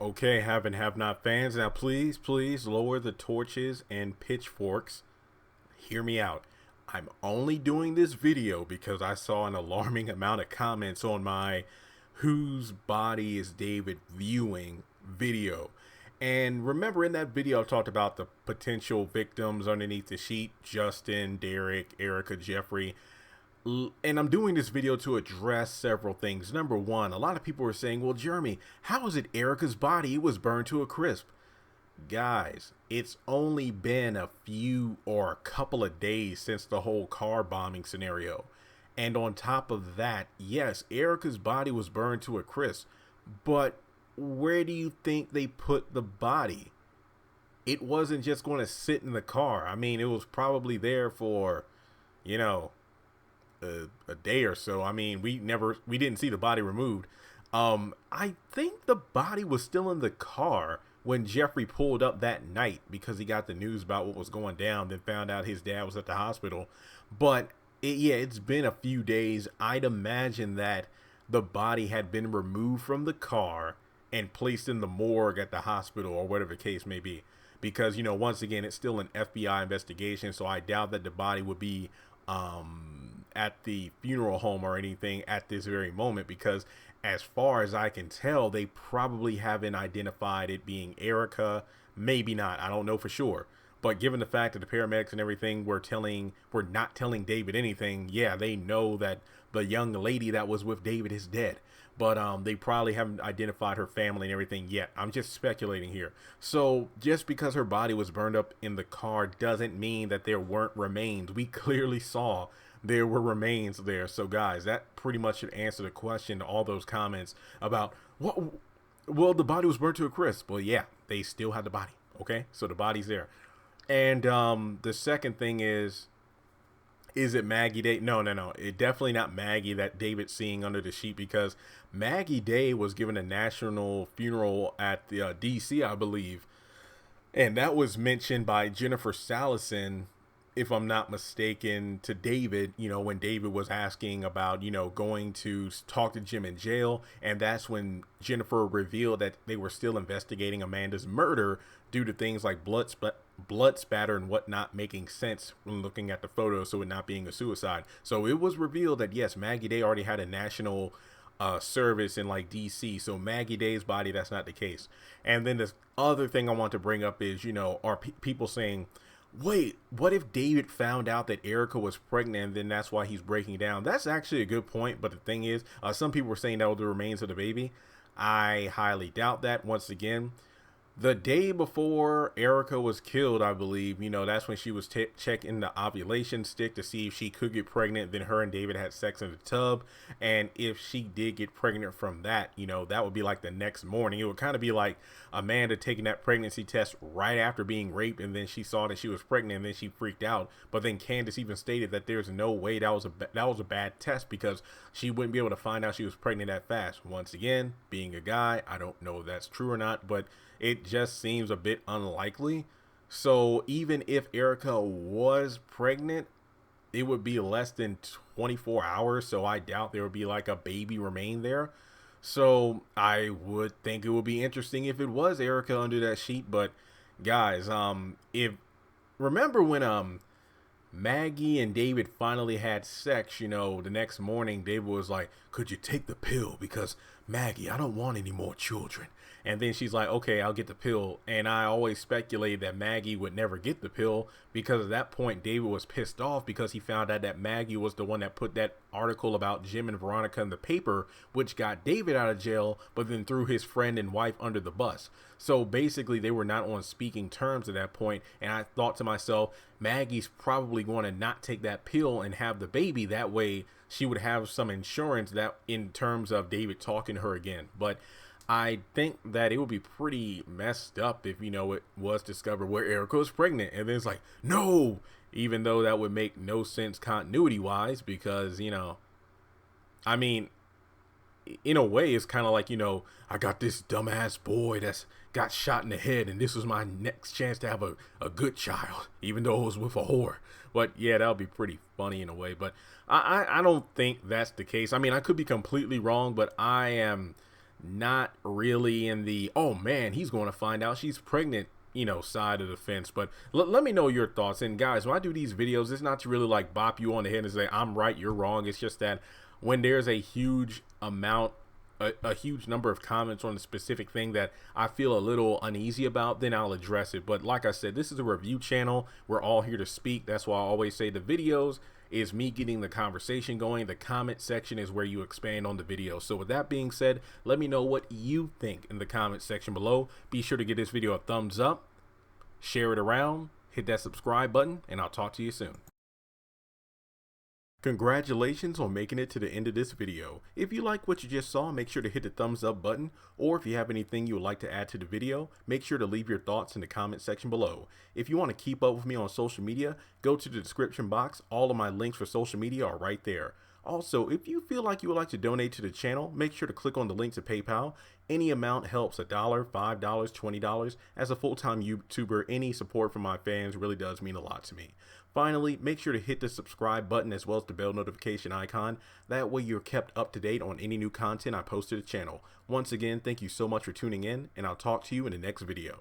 Okay, have and have not fans. Now, please lower the torches and pitchforks. Hear me out. I'm only doing this video because I saw an alarming amount of comments on my "Whose Body is David Viewing" video. And remember, in that video, I talked about the potential victims underneath the sheet: Justin, Derek, Erica, Jeffrey. And I'm doing this video to address several things. Number one, a lot of people are saying, well, Jeremy, how is it Erica's body was burned to a crisp? Guys, it's only been a few or a couple of days since the whole car bombing scenario. And on top of that, yes, Erica's body was burned to a crisp. But where do you think they put the body? It wasn't just going to sit in the car. I mean, it was probably there for, you know, a day or so. I mean, we didn't see the body removed. I think the body was still in the car when Jeffrey pulled up that night because he got the news about what was going down, then found out his dad was at the hospital. But it's been a few days. I'd imagine that the body had been removed from the car and placed in the morgue at the hospital or whatever the case may be. Because, once again, it's still an FBI investigation, so I doubt that the body would be at the funeral home or anything at this very moment, because as far as I can tell, they probably haven't identified it being Erica. Maybe not. I don't know for sure. But given the fact that the paramedics and everything were not telling David anything, yeah, they know that the young lady that was with David is dead. But they probably haven't identified her family and everything yet. I'm just speculating here. So just because her body was burned up in the car doesn't mean that there weren't remains. We clearly saw there were remains there. So guys, that pretty much should answer the question to all those comments about, well, the body was burnt to a crisp. Well, yeah, they still had the body. Okay, so the body's there. And the second thing is it Maggie Day? No. It definitely not Maggie that David's seeing under the sheet, because Maggie Day was given a national funeral at the DC, I believe. And that was mentioned by Jennifer Salison, if I'm not mistaken, to David, when David was asking about, going to talk to Jim in jail. And that's when Jennifer revealed that they were still investigating Amanda's murder due to things like blood spatter and whatnot making sense when looking at the photo, so it not being a suicide. So it was revealed that, yes, Maggie Day already had a national service in like DC. So Maggie Day's body, that's not the case. And then this other thing I want to bring up is, are people saying, wait, what if David found out that Erica was pregnant and then that's why he's breaking down? That's actually a good point. But the thing is, some people were saying that was the remains of the baby. I highly doubt that. Once again, the day before Erica was killed, I believe, that's when she was checking the ovulation stick to see if she could get pregnant. Then her and David had sex in the tub. And if she did get pregnant from that, that would be like the next morning. It would kind of be like Amanda taking that pregnancy test right after being raped. And then she saw that she was pregnant and then she freaked out. But then Candace even stated that there's no way that was a bad test, because she wouldn't be able to find out she was pregnant that fast. Once again, being a guy, I don't know if that's true or not, but it just seems a bit unlikely. So even if Erica was pregnant, it would be less than 24 hours. So I doubt there would be like a baby remain there. So I would think it would be interesting if it was Erica under that sheet. But guys, if remember when Maggie and David finally had sex, the next morning David was like, could you take the pill? Because Maggie, I don't want any more children. And then she's like, okay, I'll get the pill. And I always speculated that Maggie would never get the pill, because at that point, David was pissed off because he found out that Maggie was the one that put that article about Jim and Veronica in the paper, which got David out of jail, but then threw his friend and wife under the bus. So basically, they were not on speaking terms at that point. And I thought to myself, Maggie's probably going to not take that pill and have the baby. That way, she would have some insurance that in terms of David talking to her again. But I think that it would be pretty messed up if, it was discovered where Erica was pregnant. And then it's like, no, even though that would make no sense continuity wise, because, I mean, in a way, it's kind of like, I got this dumbass boy that's got shot in the head, and this was my next chance to have a good child, even though it was with a whore. But yeah, that would be pretty funny in a way. But I don't think that's the case. I mean, I could be completely wrong, but I am not really in the, oh man, he's going to find out she's pregnant, side of the fence. But let me know your thoughts. And guys, when I do these videos, it's not to really like bop you on the head and say I'm right, you're wrong. It's just that when there's a huge amount, a huge number of comments on a specific thing that I feel a little uneasy about, then I'll address it. But like I said, this is a review channel. We're all here to speak. That's why I always say the videos is me getting the conversation going. The comment section is where you expand on the video. So with that being said, let me know what you think in the comment section below. Be sure to give this video a thumbs up, share it around, hit that subscribe button, and I'll talk to you soon. Congratulations on making it to the end of this video. If you like what you just saw, make sure to hit the thumbs up button, or if you have anything you would like to add to the video, make sure to leave your thoughts in the comment section below. If you want to keep up with me on social media, go to the description box. All of my links for social media are right there. Also, if you feel like you would like to donate to the channel, make sure to click on the link to PayPal. Any amount helps. $1, $5, $20. As a full-time YouTuber, any support from my fans really does mean a lot to me. Finally, make sure to hit the subscribe button as well as the bell notification icon. That way you're kept up to date on any new content I post to the channel. Once again, thank you so much for tuning in, and I'll talk to you in the next video.